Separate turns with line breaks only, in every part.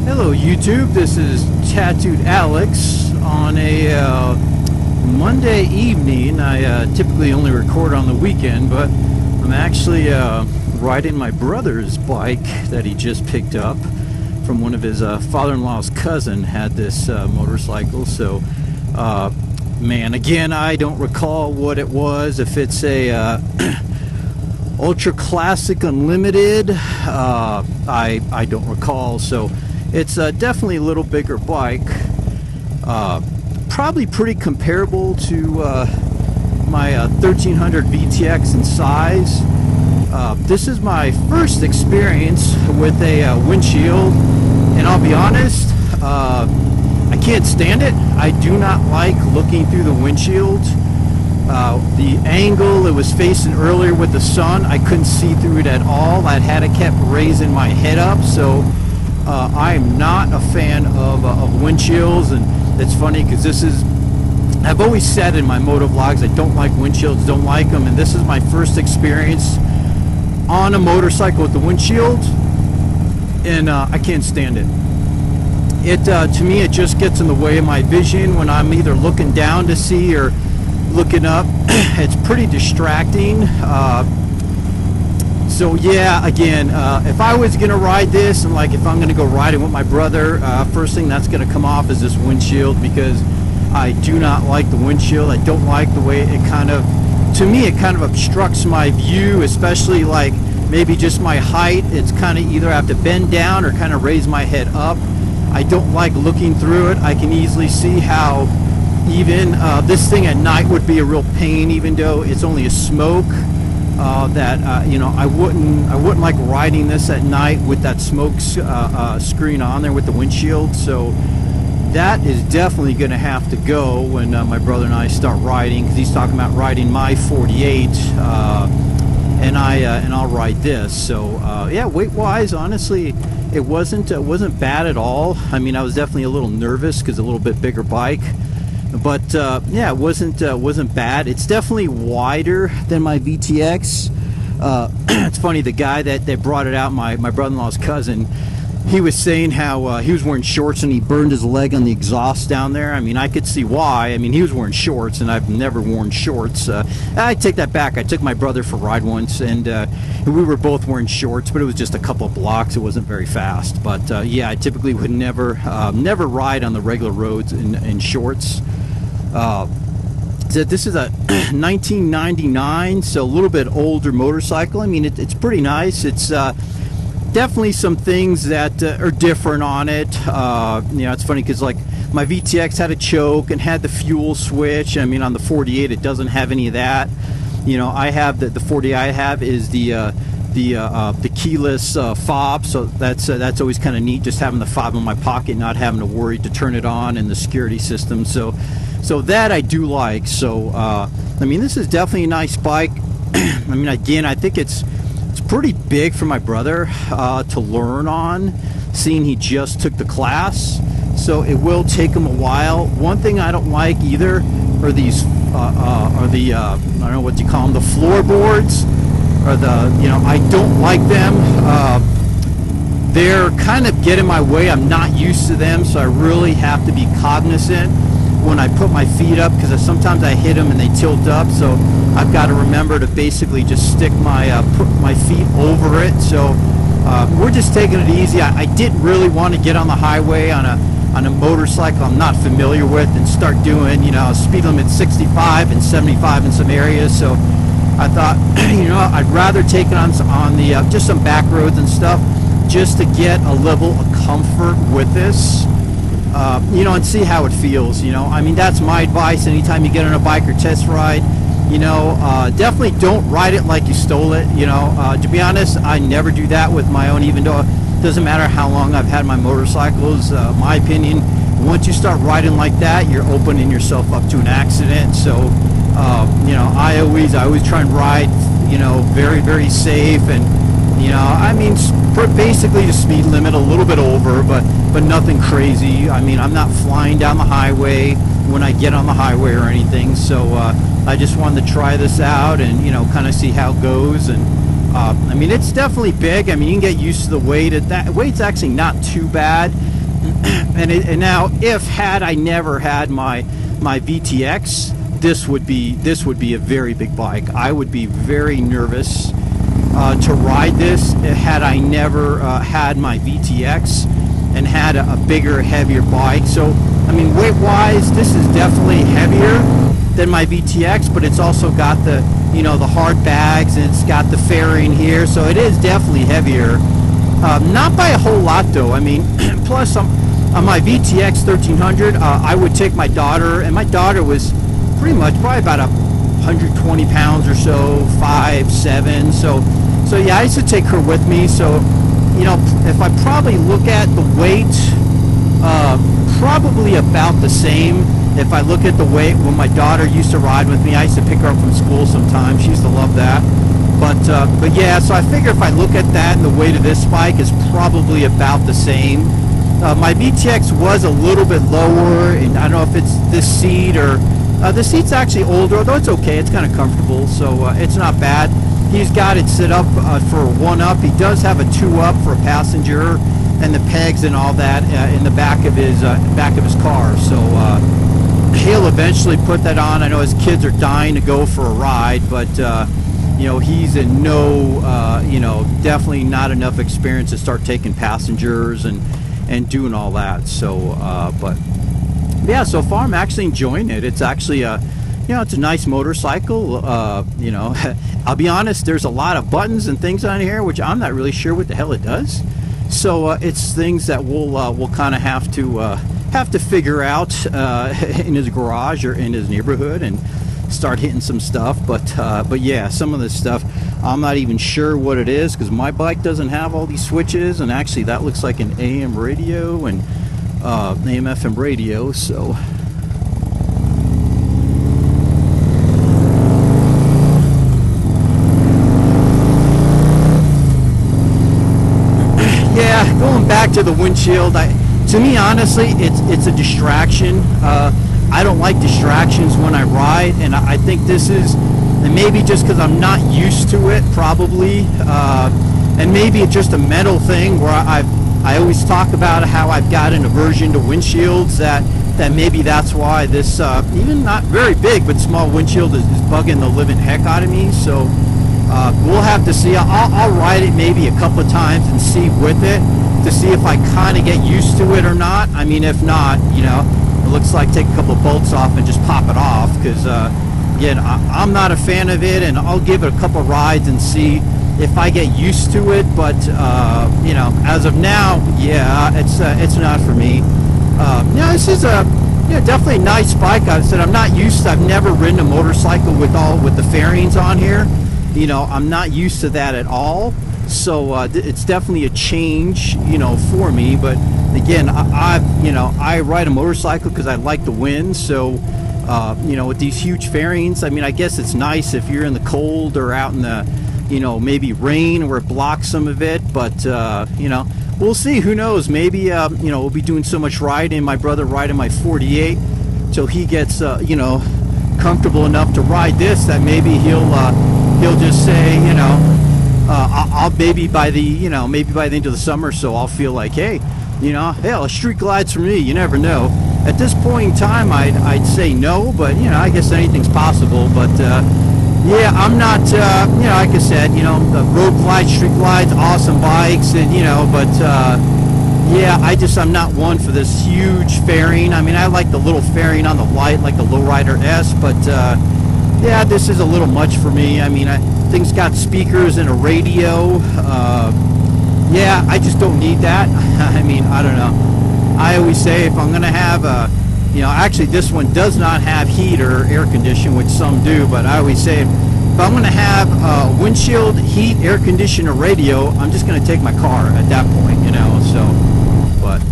Hello YouTube, this is Tattooed Alex on a Monday evening. I typically only record on the weekend, but I'm actually riding my brother's bike that he just picked up from one of his father-in-law's cousin. Had this motorcycle, so man, again, I don't recall what it was, if it's a Ultra Classic Unlimited. I don't recall, so it's definitely a little bigger bike, probably pretty comparable to my 1300 VTX in size. This is my first experience with a windshield, and I'll be honest, I can't stand it. I do not like looking through the windshield. The angle it was facing earlier with the sun, I couldn't see through it at all. I had to kept raising my head up, so I am not a fan of windshields. And it's funny because this is, I've always said in my motovlogs, I don't like windshields, don't like them, and this is my first experience on a motorcycle with the windshield, and I can't stand it. To me, it just gets in the way of my vision when I'm either looking down to see or looking up. It's pretty distracting. So yeah, again, if I was gonna ride this, and like if I'm gonna go riding with my brother, first thing that's gonna come off is this windshield, because I do not like the windshield. I don't like the way it kind of, to me, it kind of obstructs my view, especially like maybe just my height. It's kind of either I have to bend down or kind of raise my head up. I don't like looking through it. I can easily see how even this thing at night would be a real pain, even though it's only a smoke. You know, I wouldn't like riding this at night with that smoke screen on there with the windshield. So that is definitely going to have to go when my brother and I start riding, because he's talking about riding my 48, and I'll ride this. So yeah, weight wise, honestly, it wasn't bad at all. I mean, I was definitely a little nervous because a little bit bigger bike. But yeah, it wasn't bad. It's definitely wider than my VTX. It's funny, the guy that brought it out, my brother-in-law's cousin, he was saying how he was wearing shorts and he burned his leg on the exhaust down there. I mean, I could see why. I mean, he was wearing shorts, and I've never worn shorts. I take that back. I took my brother for a ride once, and we were both wearing shorts, but it was just a couple of blocks. It wasn't very fast. But yeah, I typically would never ride on the regular roads in shorts. So this is a 1999, so a little bit older motorcycle. I mean, it's pretty nice. It's definitely some things that are different on it. You know, it's funny because like my VTX had a choke and had the fuel switch. I mean, on the 48, it doesn't have any of that. You know, I have the 48 I have is the keyless fob, so that's always kind of neat, just having the fob in my pocket, not having to worry to turn it on, and the security system. So that I do like. So I mean, this is definitely a nice bike. I mean, again, I think it's pretty big for my brother to learn on, seeing he just took the class, so it will take him a while. One thing I don't like either are these I don't know what you call them, the floorboards, or you know, I don't like them. They're kind of get in my way. I'm not used to them, so I really have to be cognizant when I put my feet up, because sometimes I hit them and they tilt up, so I've got to remember to basically just stick put my feet over it. So we're just taking it easy. I didn't really want to get on the highway on a motorcycle I'm not familiar with and start doing, you know, speed limit 65 and 75 in some areas. So I thought, you know, I'd rather take it on the just some back roads and stuff, just to get a level of comfort with this. You know, and see how it feels. You know, I mean, that's my advice. Anytime you get on a bike or test ride, you know, definitely don't ride it like you stole it. You know, to be honest, I never do that with my own, even though it doesn't matter how long I've had my motorcycles. My opinion, once you start riding like that, you're opening yourself up to an accident. So you know, I always try and ride, you know, very, very safe. And you know, I mean, basically the speed limit, a little bit over, but nothing crazy. I mean, I'm not flying down the highway when I get on the highway or anything. So I just wanted to try this out and, you know, kind of see how it goes. And I mean, it's definitely big. I mean, you can get used to the weight. That weight's actually not too bad. And now, if had I never had my VTX, this would be a very big bike. I would be very nervous to ride this had I never had my VTX and had a bigger, heavier bike. So, I mean, weight-wise, this is definitely heavier than my VTX, but it's also got the, you know, the hard bags, and it's got the fairing here, so it is definitely heavier. Not by a whole lot, though. I mean, plus on my VTX 1300, I would take my daughter, and my daughter was probably about 120 pounds or so, 5'7". So yeah, I used to take her with me. So, you know, if I probably look at the weight, probably about the same. If I look at the weight when my daughter used to ride with me, I used to pick her up from school sometimes. She used to love that. But yeah, so I figure if I look at that, and the weight of this bike is probably about the same. My VTX was a little bit lower, and I don't know if it's this seat or the seat's actually older, although it's okay. It's kind of comfortable, so it's not bad. He's got it set up for a 1-up. He does have a 2-up for a passenger, and the pegs and all that in the back of his car. So he'll eventually put that on. I know his kids are dying to go for a ride, but you know, he's in no, you know, definitely not enough experience to start taking passengers and doing all that. So, but yeah, so far I'm actually enjoying it. It's actually you know, it's a nice motorcycle. You know, I'll be honest, there's a lot of buttons and things on here which I'm not really sure what the hell it does. So it's things that we'll kind of have to figure out in his garage or in his neighborhood and start hitting some stuff. But yeah, some of this stuff I'm not even sure what it is, because my bike doesn't have all these switches, and actually that looks like an AM radio and AM FM radio. So yeah, going back to the windshield, to me honestly it's a distraction. I don't like distractions when I ride, and I think this is, and maybe just because I'm not used to it, probably, and maybe it's just a mental thing where I always talk about how I've got an aversion to windshields, that maybe that's why this even not very big but small windshield is bugging the living heck out of me. So we'll have to see. I'll ride it maybe a couple of times and see with it to see if I kind of get used to it or not. I mean, if not, you know, it looks like take a couple of bolts off and just pop it off, because again, I'm not a fan of it, and I'll give it a couple of rides and see if I get used to it. But you know, as of now, yeah, it's not for me. You know, this is definitely a nice bike. I said I'm not used to, I've never ridden a motorcycle with the fairings on here. You know, I'm not used to that at all. So it's definitely a change, you know, for me. But again, I ride a motorcycle because I like the wind. So you know, with these huge fairings, I mean, I guess it's nice if you're in the cold or out in the, you know, maybe rain where it blocks some of it. But you know, we'll see. Who knows? Maybe you know, we'll be doing so much riding. My brother riding my 48 till he gets you know, comfortable enough to ride this, that maybe he'll just say, you know, I'll maybe by the end of the summer, so I'll feel like, hey, you know, hell, a street glide's for me. You never know. At this point in time, I'd say no, but you know, I guess anything's possible. But yeah, I'm not, you know, like I said, you know, the road glides, street glides, awesome bikes, and you know, but yeah, I'm not one for this huge fairing. I mean, I like the little fairing on the light, like the Lowrider S, but yeah, this is a little much for me. I mean, thing's got speakers and a radio. Yeah, I just don't need that. I mean, I don't know. I always say if I'm gonna have you know, actually this one does not have heat or air conditioning, which some do, but I always say if I'm gonna have windshield, heat, air conditioner, radio, I'm just gonna take my car at that point, you know. So, but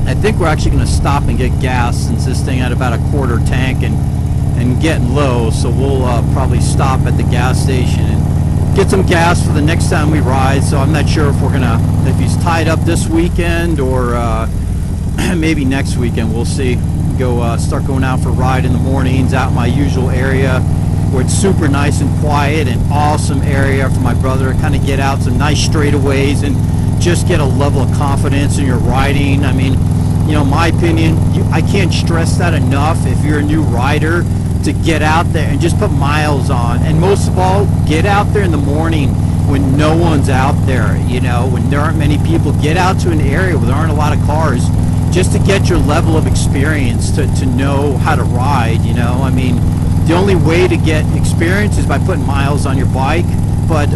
I think we're actually gonna stop and get gas, since this thing had about a quarter tank and getting low. So we'll probably stop at the gas station and get some gas for the next time we ride. So I'm not sure if he's tied up this weekend or maybe next weekend. We'll see. Start going out for a ride in the mornings out in my usual area where it's super nice and quiet, and awesome area for my brother to kind of get out some nice straightaways and just get a level of confidence in your riding. I mean, you know, my opinion, I can't stress that enough. If you're a new rider, to get out there and just put miles on, and most of all, get out there in the morning when no one's out there, you know, when there aren't many people. Get out to an area where there aren't a lot of cars, just to get your level of experience, to know how to ride, you know. I mean, the only way to get experience is by putting miles on your bike. But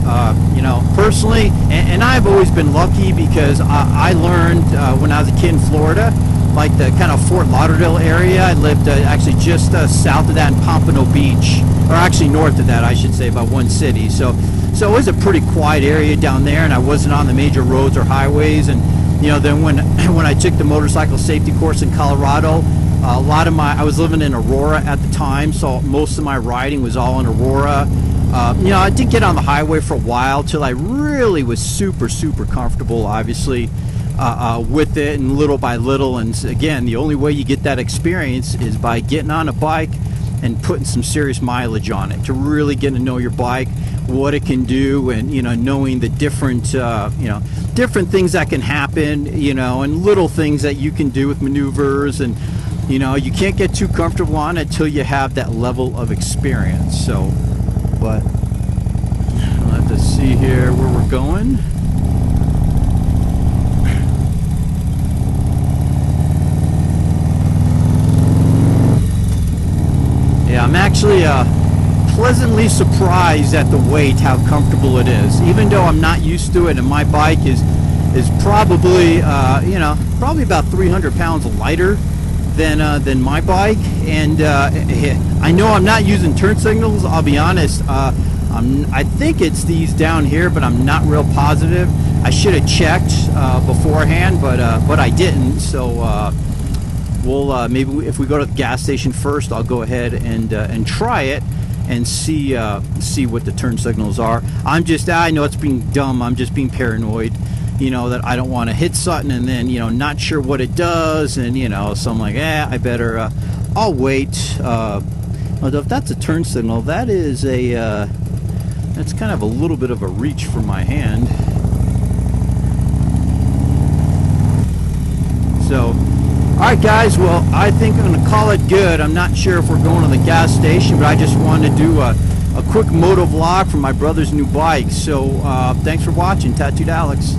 you know, personally, and I've always been lucky, because I learned when I was a kid in Florida, like the kind of Fort Lauderdale area. I lived actually just south of that in Pompano Beach, or actually north of that, I should say, about one city. So it was a pretty quiet area down there, and I wasn't on the major roads or highways. And you know, then when I took the motorcycle safety course in Colorado, a lot of I was living in Aurora at the time, so most of my riding was all in Aurora. You know, I did get on the highway for a while till I really was super comfortable, obviously, with it, and little by little. And again, the only way you get that experience is by getting on a bike and putting some serious mileage on it, to really get to know your bike, what it can do, and you know, knowing the different you know, different things that can happen, you know, and little things that you can do with maneuvers. And you know, you can't get too comfortable on it till you have that level of experience. So, but I'll have to see here where we're going. Yeah, I'm actually pleasantly surprised at the weight, how comfortable it is, even though I'm not used to it. And my bike is probably you know, probably about 300 pounds lighter than my bike. And I know I'm not using turn signals, I'll be honest. I think it's these down here, but I'm not real positive. I should have checked beforehand, but I didn't. So we'll maybe if we go to the gas station first, I'll go ahead and try it and see what the turn signals are. I know it's being dumb. I'm just being paranoid, you know, that I don't want to hit something and then, you know, not sure what it does, and you know, so I'm like, I better I'll wait. Although if that's a turn signal, that is that's kind of a little bit of a reach for my hand. So alright guys, well, I think I'm going to call it good. I'm not sure if we're going to the gas station, but I just wanted to do a quick moto vlog from my brother's new bike. So thanks for watching. Tattooed Alex.